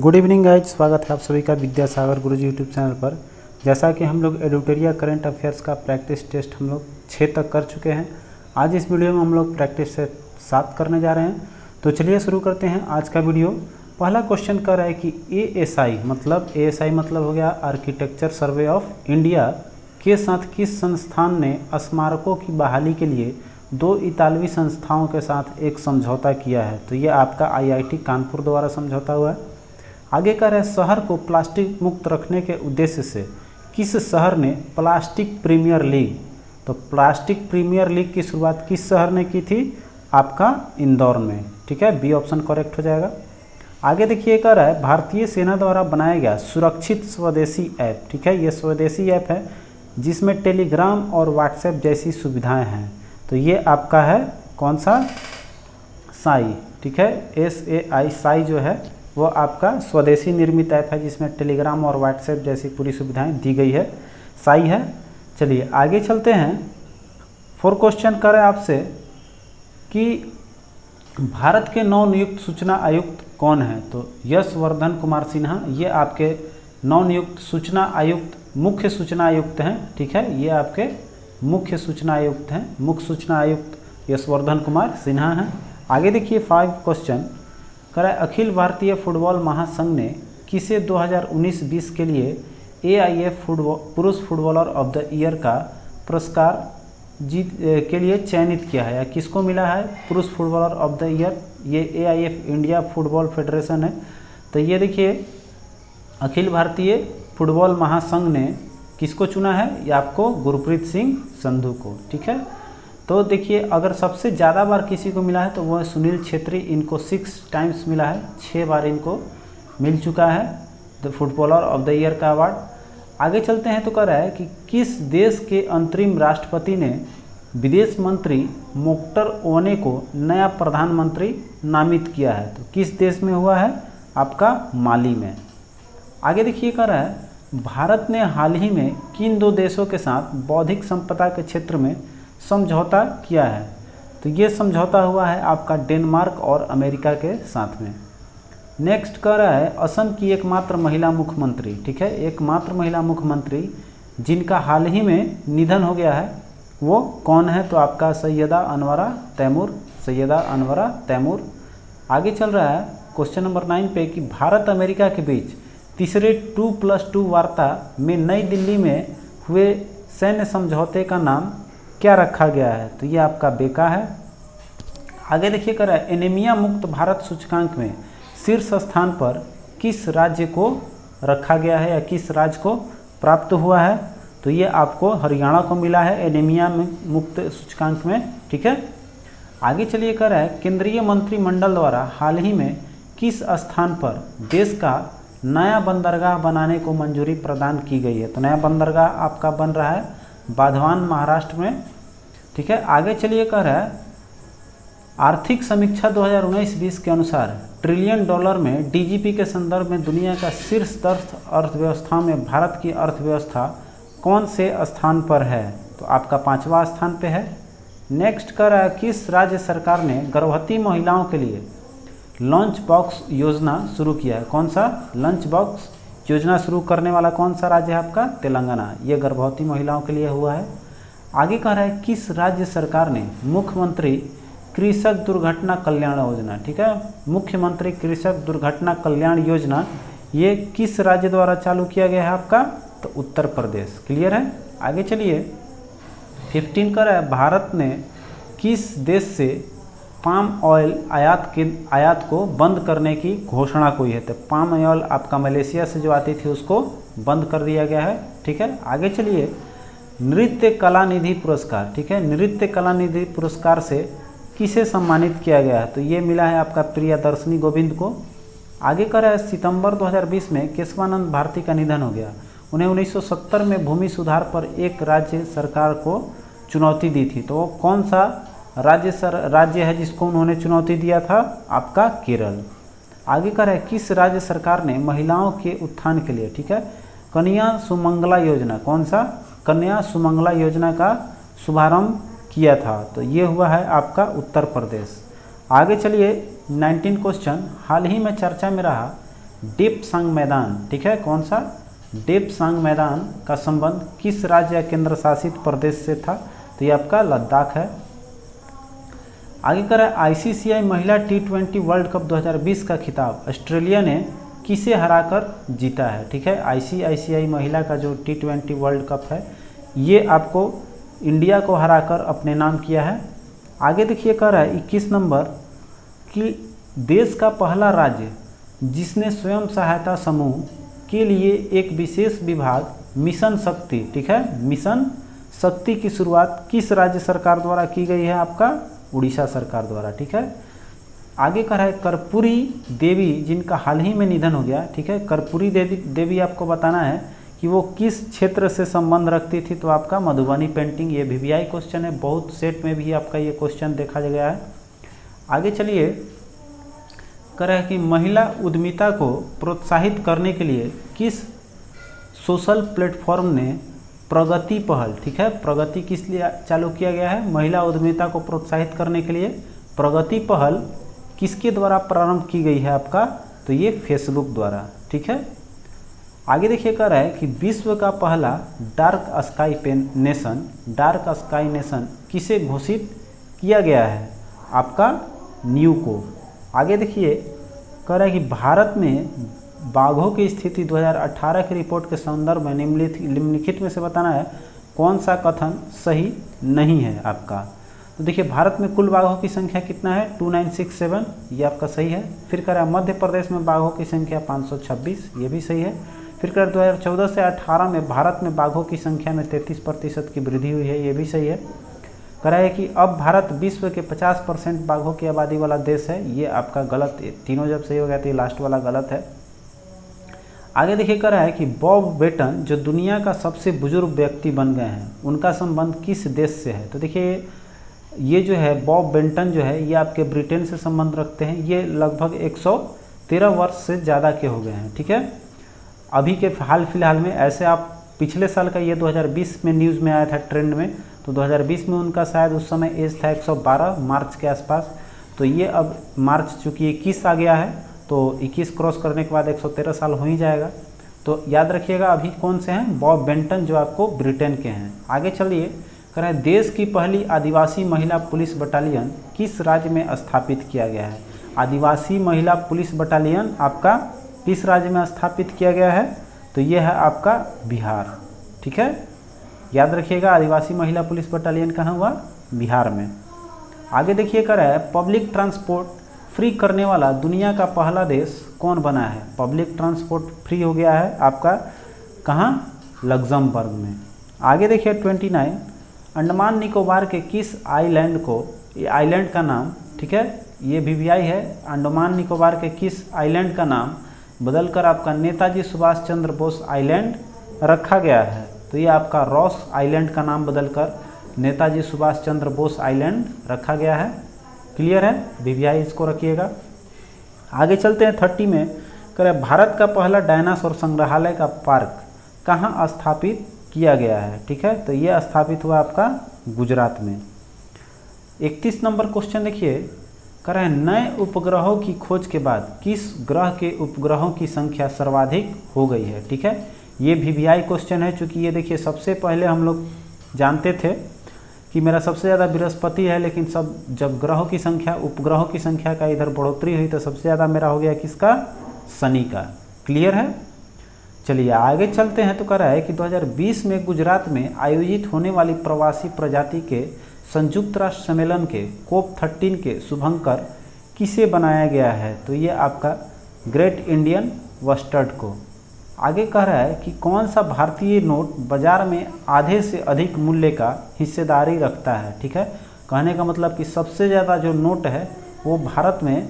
Good evening guys, स्वागत है आप सभी का विद्यासागर गुरुजी यूट्यूब चैनल पर। जैसा कि हम लोग एडिटोरियल करंट अफेयर्स का प्रैक्टिस टेस्ट हम लोग 6 तक कर चुके हैं। आज इस वीडियो में हम लोग प्रैक्टिस से 7 करने जा रहे हैं। तो चलिए शुरू करते हैं आज का वीडियो। पहला क्वेश्चन कर रहा है कि एएसआई मतलब हो गया आर्किटेक्चर सर्वे ऑफ इंडिया के साथ किस संस्थान ने स्मारकों की बहाली के लिए 2 इतालवी संस्थाओं के साथ एक समझौता किया है। तो ये आपका आईआईटी कानपुर द्वारा समझौता हुआ है। आगे कह रहे हैं शहर को प्लास्टिक मुक्त रखने के उद्देश्य से किस शहर ने प्लास्टिक प्रीमियर लीग, तो प्लास्टिक प्रीमियर लीग की शुरुआत किस शहर ने की थी? आपका इंदौर में। ठीक है, बी ऑप्शन करेक्ट हो जाएगा। आगे देखिए कह रहा है भारतीय सेना द्वारा बनाया गया सुरक्षित स्वदेशी ऐप। ठीक है, ये स्वदेशी ऐप है जिसमें टेलीग्राम और व्हाट्सएप जैसी सुविधाएं हैं। तो ये आपका है कौन सा? साई। ठीक है, SAI साई जो है वो आपका स्वदेशी निर्मित ऐप है जिसमें टेलीग्राम और व्हाट्सएप जैसी पूरी सुविधाएं दी गई है, साई है। चलिए आगे चलते हैं। 4 क्वेश्चन करें आपसे कि भारत के नवनियुक्त सूचना आयुक्त कौन है? तो यशवर्धन कुमार सिन्हा, ये आपके नवनियुक्त सूचना आयुक्त, मुख्य सूचना आयुक्त हैं। ठीक है, ये आपके मुख्य सूचना आयुक्त हैं। मुख्य सूचना आयुक्त यशवर्धन कुमार सिन्हा हैं। आगे देखिए 5 क्वेश्चन कह रहा है अखिल भारतीय फुटबॉल महासंघ ने किसे 2019-20 के लिए AIF पुरुष फुटबॉलर ऑफ द ईयर का पुरस्कार के लिए चयनित किया है, या किसको मिला है पुरुष फुटबॉलर ऑफ द ईयर? ये AIF इंडिया फुटबॉल फेडरेशन है। तो ये देखिए अखिल भारतीय फुटबॉल महासंघ ने किसको चुना है? ये आपको गुरप्रीत सिंह संधू को। ठीक है, तो देखिए अगर सबसे ज़्यादा बार किसी को मिला है तो वो है सुनील छेत्री, इनको 6 टाइम्स मिला है, 6 बार इनको मिल चुका है the footballer of the year का अवार्ड। आगे चलते हैं तो कह रहा है कि किस देश के अंतरिम राष्ट्रपति ने विदेश मंत्री मोक्टर ओने को नया प्रधानमंत्री नामित किया है? तो किस देश में हुआ है? आपका माली में। आगे देखिए कह रहा है भारत ने हाल ही में किन 2 देशों के साथ बौद्धिक संपदा के क्षेत्र में समझौता किया है? तो ये समझौता हुआ है आपका डेनमार्क और अमेरिका के साथ में। नेक्स्ट कह रहा है असम की एकमात्र महिला मुख्यमंत्री। ठीक है, एकमात्र महिला मुख्यमंत्री जिनका हाल ही में निधन हो गया है वो कौन है? तो आपका सैयदा अनवरा तैमूर, सैयदा अनवरा तैमूर। आगे चल रहा है क्वेश्चन नंबर 9 पे कि भारत अमेरिका के बीच तीसरे 2+2 वार्ता में नई दिल्ली में हुए सैन्य समझौते का नाम क्या रखा गया है? तो ये आपका बेका है। आगे देखिए कर रहा है एनीमिया मुक्त भारत सूचकांक में शीर्ष स्थान पर किस राज्य को रखा गया है, या किस राज्य को प्राप्त हुआ है? तो ये आपको हरियाणा को मिला है एनीमिया मुक्त सूचकांक में। ठीक है, आगे चलिए कर रहा है केंद्रीय मंत्रिमंडल द्वारा हाल ही में किस स्थान पर देश का नया बंदरगाह बनाने को मंजूरी प्रदान की गई है? तो नया बंदरगाह आपका बन रहा है बाधवान, महाराष्ट्र में। ठीक है, आगे चलिए कह रहा है आर्थिक समीक्षा 2019-20 के अनुसार $1 ट्रिलियन में DGP के संदर्भ में दुनिया का शीर्ष 10 अर्थव्यवस्था में भारत की अर्थव्यवस्था कौन से स्थान पर है? तो आपका 5वां स्थान पे है। नेक्स्ट कह रहा है किस राज्य सरकार ने गर्भवती महिलाओं के लिए लंच बॉक्स योजना शुरू किया है? कौन सा लंच बॉक्स योजना शुरू करने वाला कौन सा राज्य है? आपका तेलंगाना। ये गर्भवती महिलाओं के लिए हुआ है। आगे कह रहा है किस राज्य सरकार ने मुख्यमंत्री कृषक दुर्घटना कल्याण योजना, ठीक है, मुख्यमंत्री कृषक दुर्घटना कल्याण योजना ये किस राज्य द्वारा चालू किया गया है? आपका तो उत्तर प्रदेश। क्लियर है। आगे चलिए 15 कह रहा है भारत ने किस देश से पाम ऑयल आयात को बंद करने की घोषणा की है? तो पाम ऑयल आपका मलेशिया से जो आती थी उसको बंद कर दिया गया है। ठीक है, आगे चलिए नृत्य कला निधि पुरस्कार। ठीक है, नृत्य कला निधि पुरस्कार से किसे सम्मानित किया गया है? तो ये मिला है आपका प्रियदर्शनी गोविंद को। आगे कह रहा है सितंबर 2020 में केशवानंद भारती का निधन हो गया। उन्हें 1970 में भूमि सुधार पर एक राज्य सरकार को चुनौती दी थी। तो वो कौन सा राज्य है जिसको उन्होंने चुनौती दिया था? आपका केरल। आगे कह रहा है किस राज्य सरकार ने महिलाओं के उत्थान के लिए, ठीक है, कन्या सुमंगला योजना, कौन सा? कन्या सुमंगला योजना का शुभारंभ किया था? तो ये हुआ है आपका उत्तर प्रदेश। आगे चलिए 19 क्वेश्चन हाल ही में चर्चा में रहा डेप्सांग मैदान, ठीक है, कौन सा, डेप्सांग मैदान का संबंध किस राज्य या केंद्र शासित प्रदेश से था, तो ये आपका लद्दाख है। आगे कर आईसीसीआई महिला T20 वर्ल्ड कप 2020 का खिताब ऑस्ट्रेलिया ने किसे हराकर जीता है, ठीक है। आईसीआईसीआई महिला का जो T20 वर्ल्ड कप है ये आपको इंडिया को हराकर अपने नाम किया है। आगे देखिए कह रहा है 21 नंबर कि देश का पहला राज्य जिसने स्वयं सहायता समूह के लिए एक विशेष विभाग मिशन शक्ति, ठीक है, मिशन शक्ति की शुरुआत किस राज्य सरकार द्वारा की गई है, आपका उड़ीसा सरकार द्वारा, ठीक है। आगे कह रहा है कर्पूरी देवी जिनका हाल ही में निधन हो गया, ठीक है। कर्पूरी देवी आपको बताना है कि वो किस क्षेत्र से संबंध रखती थी, तो आपका मधुबनी पेंटिंग। ये VVI क्वेश्चन है, बहुत सेट में भी आपका ये क्वेश्चन देखा गया है। आगे चलिए कह रहा है कि महिला उद्यमिता को प्रोत्साहित करने के लिए किस सोशल प्लेटफॉर्म ने प्रगति पहल, ठीक है, प्रगति किस लिए चालू किया गया है, महिला उद्यमिता को प्रोत्साहित करने के लिए प्रगति पहल किसके द्वारा प्रारंभ की गई है आपका, तो ये फेसबुक द्वारा, ठीक है। आगे देखिए कह रहा है कि विश्व का पहला डार्क स्काई नेशन किसे घोषित किया गया है, आपका न्यू को। आगे देखिए कह रहा है कि भारत में बाघों की स्थिति 2018 की रिपोर्ट के संदर्भ में निम्नलिखित में से बताना है कौन सा कथन सही नहीं है आपका। तो देखिए भारत में कुल बाघों की संख्या कितना है, 2967, ये आपका सही है। फिर कह रहा है मध्य प्रदेश में बाघों की संख्या 526, ये भी सही है। फिर कह रहा है 2014 से 18 में भारत में बाघों की संख्या में 33% की वृद्धि हुई है, ये भी सही है। कह रहा है कि अब भारत विश्व के 50% बाघों की आबादी वाला देश है, ये आपका गलत है। तीनों जब सही हो गया तो ये लास्ट वाला गलत है। आगे देखिए कह रहा है कि बॉब बेटन जो दुनिया का सबसे बुजुर्ग व्यक्ति बन गए हैं उनका संबंध किस देश से है, तो देखिए ये जो है बॉब बेंटन जो है ये आपके ब्रिटेन से संबंध रखते हैं। ये लगभग 113 वर्ष से ज़्यादा के हो गए हैं, ठीक है। अभी के हाल फिलहाल में ऐसे आप पिछले साल का ये 2020 में न्यूज़ में आया था ट्रेंड में, तो 2020 में उनका शायद उस समय एज था 112 मार्च के आसपास। तो ये अब मार्च चूँकि 21 आ गया है तो 21 क्रॉस करने के बाद 113 साल हो ही जाएगा। तो याद रखिएगा अभी कौन से हैं, बॉब बेंटन जो आपको ब्रिटेन के हैं। आगे चलिए कह रहे हैं देश की पहली आदिवासी महिला पुलिस बटालियन किस राज्य में स्थापित किया गया है। आदिवासी महिला पुलिस बटालियन आपका किस राज्य में स्थापित किया गया है, तो ये है आपका बिहार, ठीक है। याद रखिएगा आदिवासी महिला पुलिस बटालियन कहाँ हुआ, बिहार में। आगे देखिए कह रहा है पब्लिक ट्रांसपोर्ट फ्री करने वाला दुनिया का पहला देश कौन बना है। पब्लिक ट्रांसपोर्ट फ्री हो गया है आपका कहाँ, लग्जमबर्ग में। आगे देखिए 29 अंडमान निकोबार के किस आइलैंड को, ये आइलैंड का नाम, ठीक है, ये VVI है। अंडमान निकोबार के किस आइलैंड का नाम बदलकर आपका नेताजी सुभाष चंद्र बोस आइलैंड रखा गया है, तो ये आपका रॉस आइलैंड का नाम बदलकर नेताजी सुभाष चंद्र बोस आइलैंड रखा गया है। क्लियर है, VVI इसको रखिएगा। आगे चलते हैं 30 में कह रहे भारत का पहला डायनासोर संग्रहालय का पार्क कहाँ स्थापित किया गया है, ठीक है, तो ये स्थापित हुआ आपका गुजरात में। 31 नंबर क्वेश्चन देखिए कह रहे हैं नए उपग्रहों की खोज के बाद किस ग्रह के उपग्रहों की संख्या सर्वाधिक हो गई है, ठीक है। ये VVI क्वेश्चन है, चूँकि ये देखिए सबसे पहले हम लोग जानते थे कि मेरा सबसे ज़्यादा बृहस्पति है, लेकिन सब जब ग्रहों की संख्या उपग्रहों की संख्या का इधर बढ़ोतरी हुई तो सबसे ज़्यादा मेरा हो गया किसका, शनि का। क्लियर है, चलिए आगे चलते हैं। तो कह रहा है कि 2020 में गुजरात में आयोजित होने वाली प्रवासी प्रजाति के संयुक्त राष्ट्र सम्मेलन के COP13 के शुभंकर किसे बनाया गया है, तो ये आपका ग्रेट इंडियन वेस्टर्न को। आगे कह रहा है कि कौन सा भारतीय नोट बाजार में आधे से अधिक मूल्य का हिस्सेदारी रखता है, ठीक है। कहने का मतलब कि सबसे ज़्यादा जो नोट है वो भारत में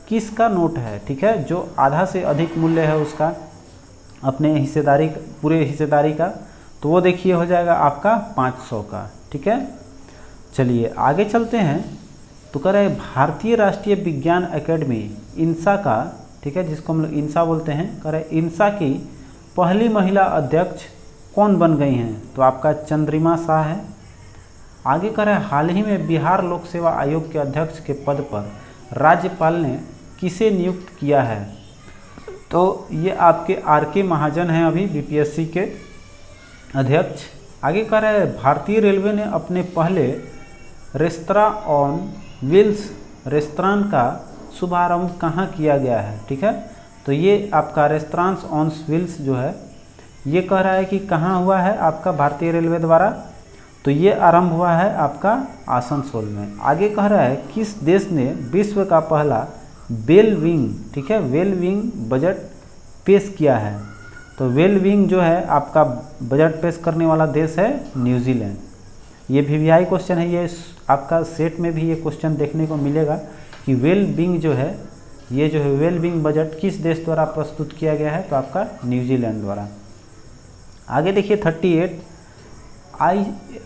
किसका नोट है, ठीक है, जो आधा से अधिक मूल्य है उसका अपने हिस्सेदारी, पूरे हिस्सेदारी का, तो वो देखिए हो जाएगा आपका 500 का, ठीक है। चलिए आगे चलते हैं। तो कह रहे हैं भारतीय राष्ट्रीय विज्ञान अकेडमी इंसा का, ठीक है, जिसको हम लोग इंसा बोलते हैं, कह रहे इंसा की पहली महिला अध्यक्ष कौन बन गई हैं, तो आपका चंद्रिमा शाह है। आगे कह रहे हैं हाल ही में बिहार लोक सेवा आयोग के अध्यक्ष के पद पर राज्यपाल ने किसे नियुक्त किया है, तो ये आपके R.K. महाजन हैं अभी बीपीएससी के अध्यक्ष। आगे कह रहा है भारतीय रेलवे ने अपने पहले रेस्तरां ऑन व्हील्स रेस्तरां का शुभारंभ कहाँ किया गया है, ठीक है। तो ये आपका रेस्तरां ऑन व्हील्स जो है ये कह रहा है कि कहाँ हुआ है आपका भारतीय रेलवे द्वारा, तो ये आरंभ हुआ है आपका आसनसोल में। आगे कह रहा है किस देश ने विश्व का पहला वेल विंग, ठीक है, वेल विंग बजट पेश किया है। तो वेल विंग जो है आपका बजट पेश करने वाला देश है न्यूजीलैंड। ये वीवीआई क्वेश्चन है, ये आपका सेट में भी ये क्वेश्चन देखने को मिलेगा कि वेल विंग जो है, ये जो है वेल विंग बजट किस देश द्वारा प्रस्तुत किया गया है, तो आपका न्यूजीलैंड द्वारा। आगे देखिए 38,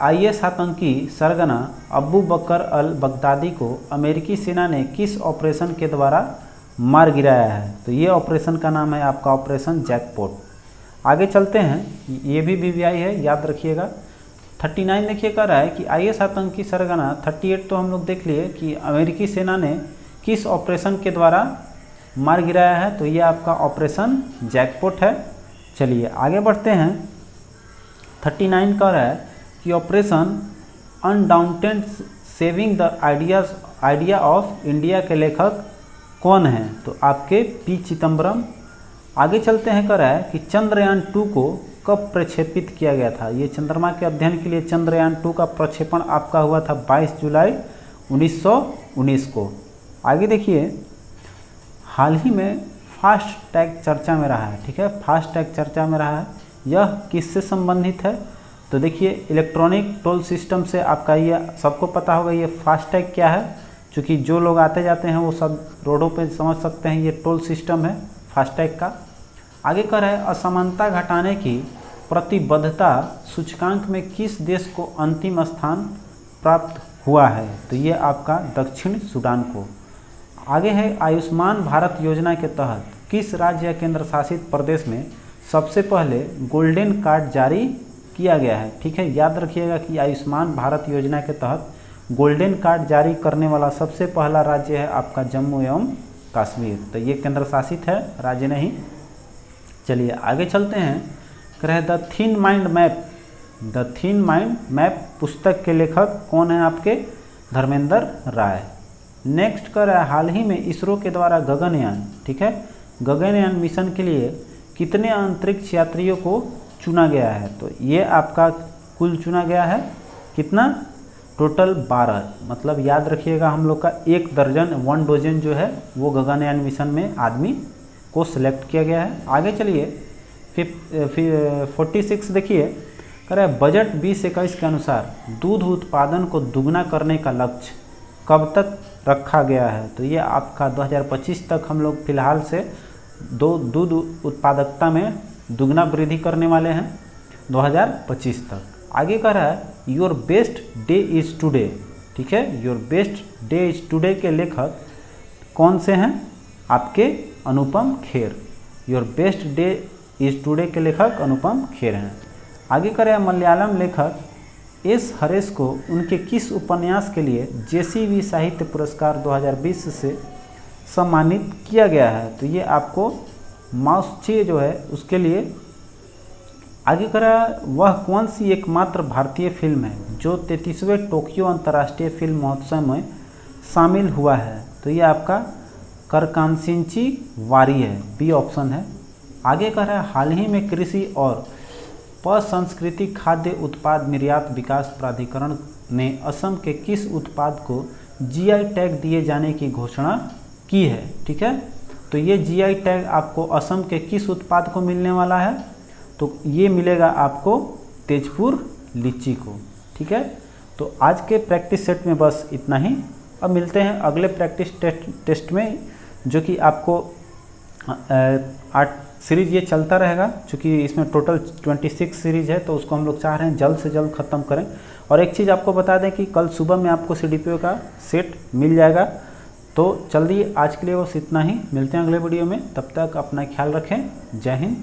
IS आतंकी सरगना अबू बकर अल बगदादी को अमेरिकी सेना ने किस ऑपरेशन के द्वारा मार गिराया है। तो ये ऑपरेशन का नाम है आपका ऑपरेशन जैकपॉट। आगे चलते हैं, ये भी वीवीआई है, याद रखिएगा। 39 देखिए कह रहा है कि IS आतंकी सरगना, 38 तो हम लोग देख लिए कि अमेरिकी सेना ने किस ऑपरेशन के द्वारा मार गिराया है, तो ये आपका ऑपरेशन जैकपॉट है। चलिए आगे बढ़ते हैं। 39 कह रहा है कि operation undaunted saving the idea of India के लेखक कौन हैं, तो आपके पी चिदम्बरम। आगे चलते हैं, कह रहा है कि चंद्रयान 2 को कब प्रक्षेपित किया गया था। ये चंद्रमा के अध्ययन के लिए चंद्रयान 2 का प्रक्षेपण आपका हुआ था 22 जुलाई 1919 को। आगे देखिए, हाल ही में फास्ट टैग चर्चा में रहा है, ठीक है, फास्ट टैग चर्चा में रहा है। यह किससे संबंधित है, तो देखिए इलेक्ट्रॉनिक टोल सिस्टम से आपका ये सबको पता होगा ये फास्ट टैग क्या है, क्योंकि जो लोग आते जाते हैं वो सब रोडों पे समझ सकते हैं, ये टोल सिस्टम है फास्ट टैग का। आगे कह रहा है असमानता घटाने की प्रतिबद्धता सूचकांक में किस देश को अंतिम स्थान प्राप्त हुआ है, तो ये आपका दक्षिण सूडान को। आगे है आयुष्मान भारत योजना के तहत किस राज्य या केंद्र शासित प्रदेश में सबसे पहले गोल्डन कार्ड जारी किया गया है, ठीक है। याद रखिएगा कि आयुष्मान भारत योजना के तहत गोल्डन कार्ड जारी करने वाला सबसे पहला राज्य है आपका जम्मू एवं कश्मीर, तो ये केंद्र शासित है, राज्य नहीं। चलिए आगे चलते हैं। कह रहे the thin mind map, the thin mind map पुस्तक के लेखक कौन है आपके, धर्मेंद्र राय। नेक्स्ट कर रहा है हाल ही में इसरो के द्वारा गगनयान, ठीक है, गगनयान मिशन के लिए कितने अंतरिक्ष यात्रियों को चुना गया है, तो ये आपका कुल चुना गया है कितना, टोटल 12। मतलब याद रखिएगा हम लोग का 1 डजन जो है वो गगनयान मिशन में आदमी को सिलेक्ट किया गया है। आगे चलिए 46 देखिए, कह रहा है बजट 2021 के अनुसार दूध उत्पादन को दुगना करने का लक्ष्य कब तक रखा गया है, तो ये आपका 2025 तक हम लोग फिलहाल से दूध उत्पादकता में दुगना वृद्धि करने वाले हैं 2025 तक। आगे कह रहा है your best day is today, ठीक है, your best day is today के लेखक कौन से हैं, आपके Anupam Kher. Your best day is today के लेखक अनुपम खेर हैं। आगे कह रहा है मलयालम लेखक एस हरेश को उनके किस उपन्यास के लिए जेसीवी साहित्य पुरस्कार 2020 से सम्मानित किया गया है, तो ये आपको माउसचे जो है उसके लिए। आगे करा वह कौन सी एकमात्र भारतीय फिल्म है जो 33वें टोक्यो अंतर्राष्ट्रीय फिल्म महोत्सव में शामिल हुआ है, तो ये आपका करकानसिंची वारी है, बी ऑप्शन है। आगे कह रहा है हाल ही में कृषि और प्रसंस्कृति खाद्य उत्पाद निर्यात विकास प्राधिकरण ने असम के किस उत्पाद को जीआई टैग दिए जाने की घोषणा की है, ठीक है। तो ये जीआई टैग आपको असम के किस उत्पाद को मिलने वाला है, तो ये मिलेगा आपको तेजपुर लीची को, ठीक है। तो आज के प्रैक्टिस सेट में बस इतना ही। अब मिलते हैं अगले प्रैक्टिस टेस्ट में, जो कि आपको 8 सीरीज ये चलता रहेगा, क्योंकि इसमें टोटल 26 सीरीज है, तो उसको हम लोग चाह रहे हैं जल्द से जल्द ख़त्म करें। और एक चीज़ आपको बता दें कि कल सुबह में आपको CDPO का सेट मिल जाएगा। तो चलिए आज के लिए बस इतना ही, मिलते हैं अगले वीडियो में, तब तक अपना ख्याल रखें। जय हिंद।